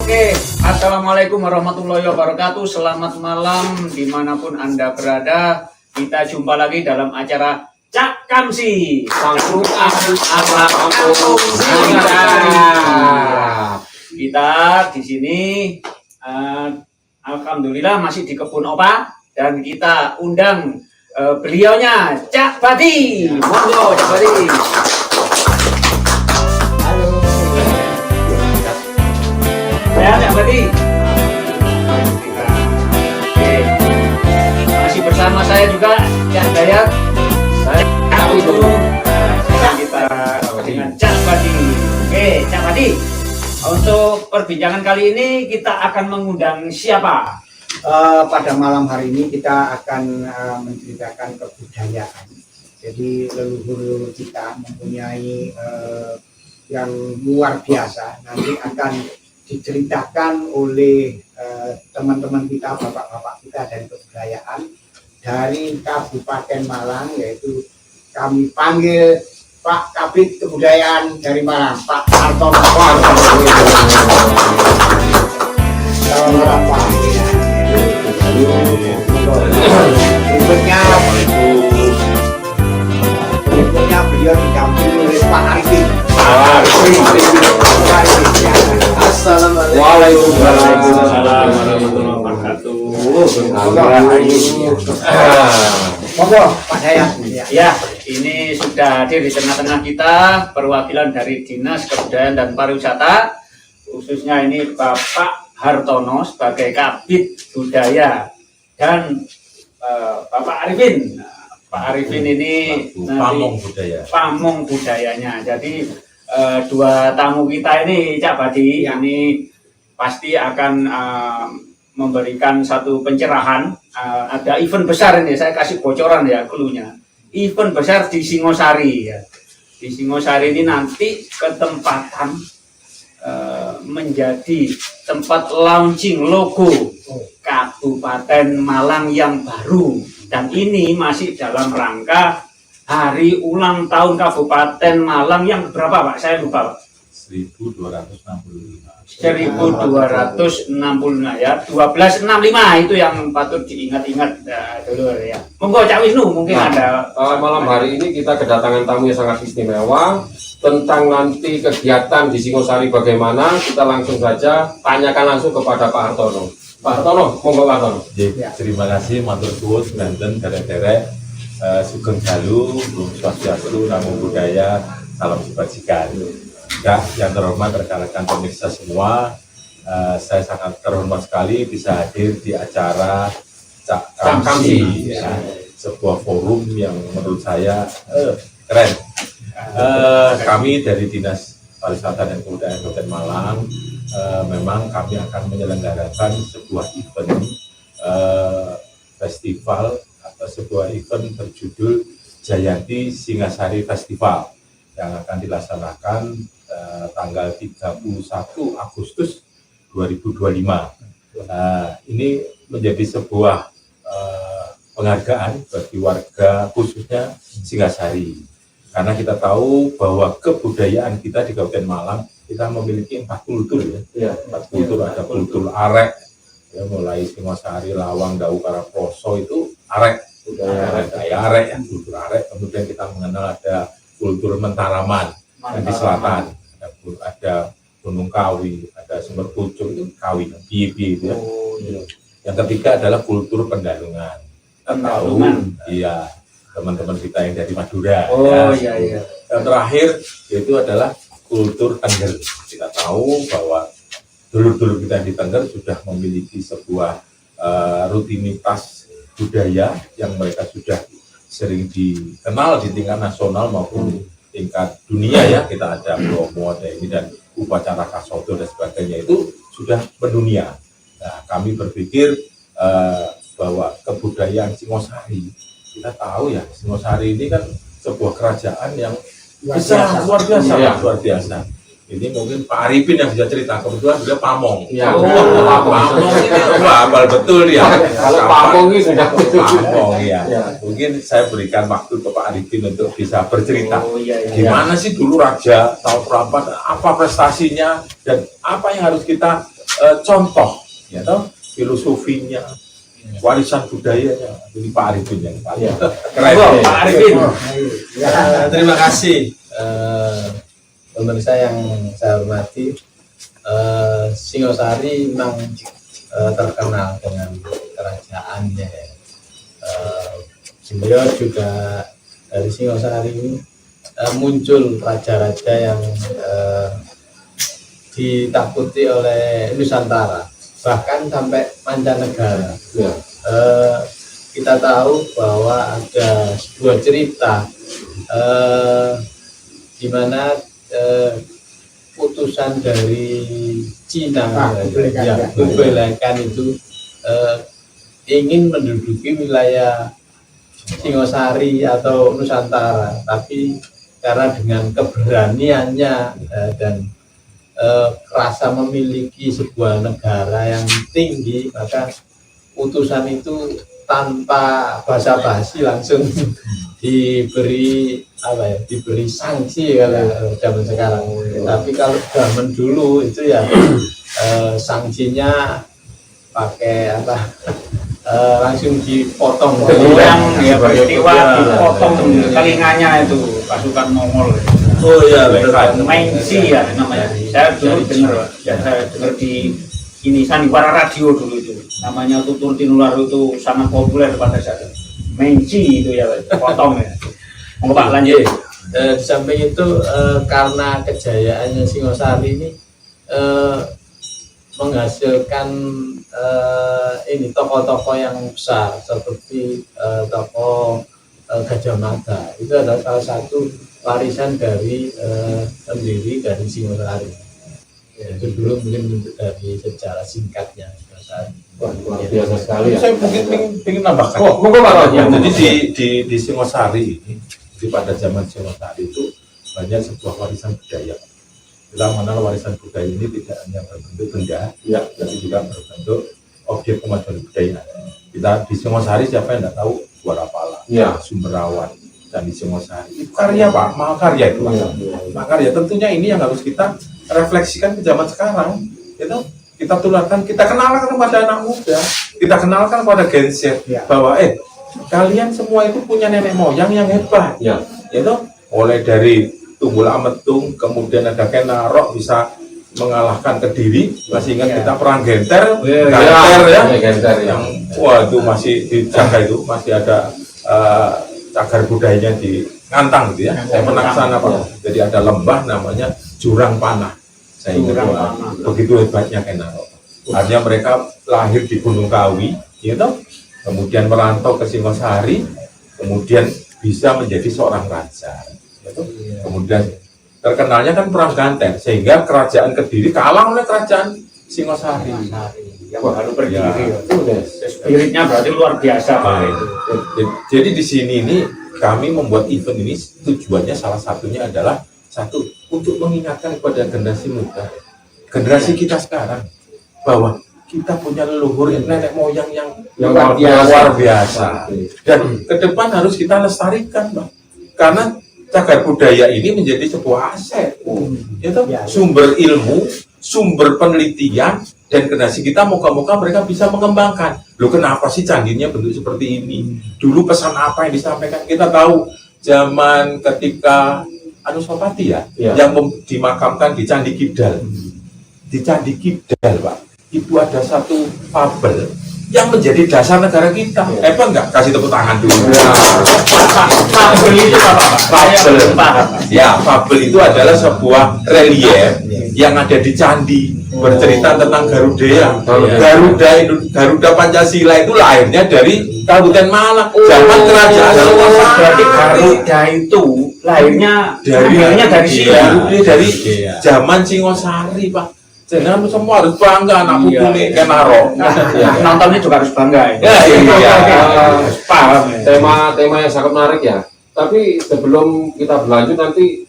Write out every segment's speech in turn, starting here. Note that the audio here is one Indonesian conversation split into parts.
Oke, assalamualaikum warahmatullahi wabarakatuh. Selamat malam dimanapun Anda berada. Kita jumpa lagi dalam acara Cak Kamsi. Kita di sini, alhamdulillah masih di kebun Opa dan kita undang beliaunya Cak Badi. Monggo Cak Badi. Saya Cak Badi. Oke. Masih bersama saya juga Cak Dayat. Saya itu kita dengan Cak Badi. Oke, Cak Badi. Untuk perbincangan kali ini kita akan mengundang siapa? Pada malam hari ini kita akan menceritakan kebudayaan. Jadi leluhur kita mempunyai yang luar biasa. Nanti akan diceritakan oleh teman-teman kita, bapak-bapak kita dari kebudayaan dari Kabupaten Malang, yaitu kami panggil Pak Kabid Kebudayaan dari Malang, Pak Hartono. Selamat malam Pak. Berikutnya beliau didampingi oleh Pak Arifin. Assalamualaikum warahmatullahi wabarakatuh. Monggo Pak Dayat. Ya, ini sudah hadir di tengah-tengah kita perwakilan dari Dinas Kebudayaan dan Pariwisata, khususnya ini Bapak Hartono sebagai Kabid Budaya dan Bapak Arifin. Pak Arifin ini pamong budayanya. Jadi dua tamu kita ini Cak Badi ini pasti akan memberikan satu pencerahan. Ada event besar ini, saya kasih bocoran ya cluenya. Event besar di Singosari ya. Di Singosari ini nanti ketempatan menjadi tempat launching logo Kabupaten Malang yang baru, dan ini masih dalam rangka hari ulang tahun Kabupaten Malang yang berapa Pak? Saya lupa Pak. 1265 ya, 1265 itu yang patut diingat-ingat dulu ya. Monggo Cak Wisnu mungkin ada. Malam hari ini kita kedatangan tamu yang sangat istimewa. Tentang nanti kegiatan di Singosari bagaimana, kita langsung saja tanyakan langsung kepada Pak Hartono. Pak Hartono, monggo Pak Hartono. Terima kasih matur suwun Banten derek-derek Sugeng Dalu, Swastiastu, Namo Buddhaya, salam kebajikan. Yang terhormat rekan-rekan pemirsa semua, saya sangat terhormat sekali bisa hadir di acara Cak Kamsi, sebuah forum yang menurut saya keren. Kami dari Dinas Pariwisata dan Kebudayaan Kabupaten Malang memang kami akan menyelenggarakan sebuah event festival atau sebuah event berjudul Jayanti Singasari Festival yang akan dilaksanakan tanggal 31 Agustus 2025. Ini menjadi sebuah penghargaan bagi warga khususnya Singasari. Karena kita tahu bahwa kebudayaan kita di Kabupaten Malang, kita memiliki 4 kultur ya. 4 kultur, ada kultur arek, ya, mulai Singosari, Lawang, Dawu, Karaposo itu arek, budaya arek ya, kultur arek. Kemudian kita mengenal ada kultur Mentaraman yang di selatan, ada Gunung Kawi, ada Sumber Pucuk itu Kawi, Bibi itu ya. Yang ketiga adalah kultur Pendalungan. Kita tahu, iya, teman-teman kita yang dari Madura. Iya. Yang terakhir yaitu adalah kultur Tengger. Kita tahu bahwa dulur-dulur kita di Tengger sudah memiliki sebuah rutinitas budaya yang mereka sudah sering dikenal di tingkat nasional maupun tingkat dunia ya. Kita ada Bromo, ada ini, dan upacara kasodo dan sebagainya itu sudah mendunia. Nah, kami berpikir bahwa kebudayaan Singosari, kita tahu ya, Singosari ini kan sebuah kerajaan yang besar, luar biasa. Ini mungkin Pak Arifin yang bisa cerita, kebetulan dia pamong. Ya, pamong ini hafal betul dia. Kalau pamong ini sudah pamong ya. Mungkin saya berikan waktu ke Pak Arifin untuk bisa bercerita. Gimana sih dulu Raja tahun berapa, apa prestasinya, dan apa yang harus kita contoh, ya toh, filosofinya, warisan budayanya. Ini Pak Arifin yang paling keren. Pak Arifin. Terima kasih pemirsa yang saya hormati. Singosari memang terkenal dengan kerajaannya. Beliau juga dari Singosari ini muncul raja-raja yang ditakuti oleh Nusantara, bahkan sampai mancanegara. Ya. Kita tahu bahwa ada sebuah cerita di mana putusan dari Cina, Kublai Khan itu ingin menduduki wilayah Singosari atau Nusantara, tapi karena dengan keberaniannya dan rasa memiliki sebuah negara yang tinggi, maka putusan itu tanpa basa-basi langsung diberi diberi sanksi kalau zaman sekarang. Tapi kalau zaman dulu itu ya sanksinya pakai langsung dipotong. Yang ya peristiwa dipotong telinganya itu pasukan Mongol. Oh iya, betul. Mengsi ya namanya. Saya dulu dengar, saya dengar di ini sandiwara radio dulu itu. Namanya Tutur Tinular itu sangat populer pada saat itu. Mengsi itu ya, potong ya. Mau Pak lanjut. Di samping itu karena kejayaannya Singosari ini menghasilkan ini tokoh-tokoh yang besar seperti tokoh Gajah Mada. Itu adalah salah satu warisan dari pendiri dari Singosari. Ya, itu dulu mungkin dari sejarah singkatnya Singosari. Wah, luar biasa sekali ya. Saya mungkin ingin nambahkan. Oh, monggo Pak. Ya, jadi di Singosari ini, pada zaman Singosari itu banyak sebuah warisan budaya. Kita mengenal warisan budaya ini tidak hanya berbentuk benda, ya, tapi juga berbentuk objek kemajuan budaya. Kita di Singosari siapa yang tidak tahu Guarapala, ya. Sumberawan, dan di Singosari itu karya Pak, mahakarya itu. Mahakarya tentunya ini yang harus kita refleksikan ke zaman sekarang. Itu kita tularkan, kita kenalkan kepada anak muda, kita kenalkan kepada Gen Z bahwa kalian semua itu punya nenek moyang yang hebat. Ya. Itu mulai dari Tunggul Ametung, kemudian ada Kenarok bisa mengalahkan Kediri. Masih ingat kita perang Genter, Genter yang wah itu masih dijaga, itu masih ada cagar budayanya di Ngantang gitu ya. Saya pernah ke sana Pak. Jadi ada lembah namanya Jurang Panah. Saya ingat begitu hebatnya Kenarok. Artinya mereka lahir di Gunung Kawi, gitu. Kemudian merantau ke Singosari, kemudian bisa menjadi seorang raja. Gitu. Kemudian terkenalnya kan perang Ganter, sehingga kerajaan Kediri kalah oleh kerajaan Singosari. Yang baru berdiri. Ya. Spiritnya berarti luar biasa Pak itu. Jadi di sini ini kami membuat event ini tujuannya salah satunya adalah satu untuk mengingatkan kepada generasi muda, generasi kita sekarang bahwa kita punya leluhur nenek moyang yang luar biasa. Dan ke depan harus kita lestarikan, Bang. Karena cagar budaya ini menjadi sebuah aset. Itu sumber ilmu, sumber penelitian, dan generasi kita moga-moga mereka bisa mengembangkan. Loh, kenapa sih candinya bentuk seperti ini? Dulu pesan apa yang disampaikan? Kita tahu zaman ketika Anusapati yang dimakamkan di Candi Kidal. Di Candi Kidal, Pak, itu ada satu fabel yang menjadi dasar negara kita. Enggak? Kasih tepuk tangan dulu. Fabel itu apa Pak? Fabel. Ya, fabel itu adalah sebuah relief yang ada di candi, bercerita tentang Garuda. Garuda Pancasila itu lahirnya dari Kabupaten Malang. Zaman kerajaan Singosari. Berarti Garuda itu lahirnya dari sini. Dari zaman Singosari, Pak. Jangan semua harus bangga anak putune Kenarok. Nontonnya juga harus bangga. Paham. Tema yang sangat menarik ya. Tapi sebelum kita berlanjut nanti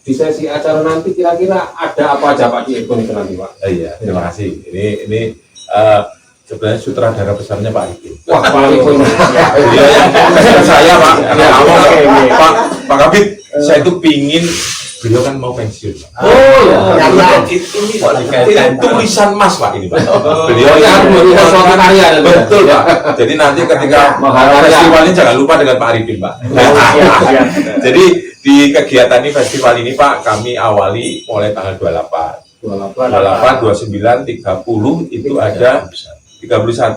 di sesi acara nanti kira-kira ada apa aja Pak di event itu nanti Pak? Iya, terima kasih. Ini sebenarnya sutradara besarnya Pak Arifin. Wah, Pak Arifin. Iya, saya Pak. Pak Kabit, saya itu pingin beliau kan mau pensiun. Pak. Oh ya. Ini tulisan Mas Pak ini Pak. Beliau Ya, yang melihat suatu karya. betul Pak. Jadi nanti ketika Maharaya. festival ini jangan lupa dengan Pak Arifin Pak. Siap. Jadi di kegiatan ini festival ini Pak kami awali mulai tanggal 28, 29, 30 itu ada 31.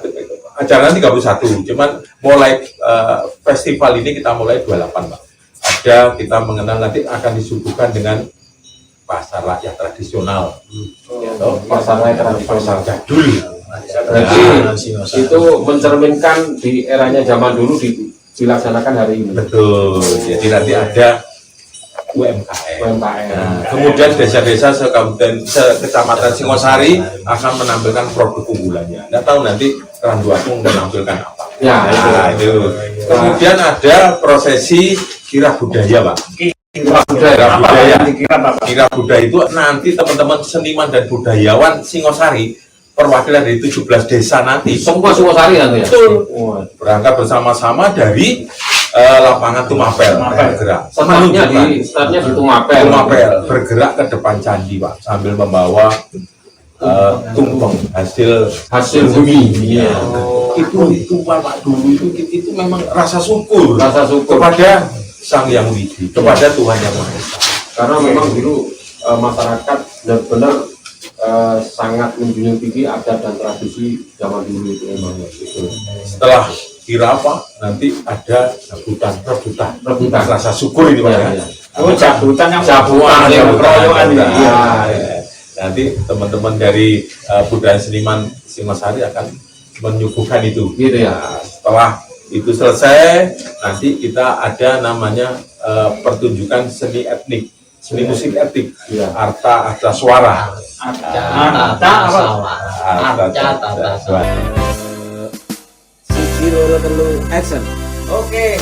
Jangan 31, cuman mulai festival ini kita mulai 28 Pak. Ada kita mengenal nanti akan disuguhkan dengan pasar rakyat tradisional. Pasar rakyat tradisional. Pasar jadul. Berarti itu mencerminkan di eranya zaman dulu dilaksanakan hari ini. Betul. Jadi nanti ada UMKM. UMKM. Nah, kemudian desa-desa sekecamatan Singosari akan menampilkan produk unggulannya. Nggak tahu nanti Randuagung menampilkan apa. Ya, Nah, itu. Kemudian ada prosesi kirab budaya, Pak. Kirab budaya. Kirab budaya itu nanti teman-teman seniman dan budayawan Singosari perwakilan dari 17 desa nanti Semua Singosari nanti ya. betul berangkat bersama-sama dari lapangan Tumapel bergerak. Startnya di Tumapel. Tumapel bergerak ke depan candi Pak sambil membawa tumpeng hasil bumi. Iya. Itu Pak dulu itu memang rasa syukur Syukur. kepada Sang Yang Widi, kepada Tuhan Yang Maha Esa. Karena memang dulu masyarakat benar-benar sangat menjunjung tinggi adat dan tradisi zaman dulu itu memang itu. Setelah kira apa nanti ada rebutan rasa syukur ini Pak ya. Oh, jabutan yang Jabutan. Iya. Nanti teman-teman dari budaya seniman Singosari akan menyuguhkan itu. Gitu ya. Setelah itu selesai, nanti kita ada namanya pertunjukan seni etnik, seni musik etnik, Iya. arta suara. Siji loro telu action. Oke.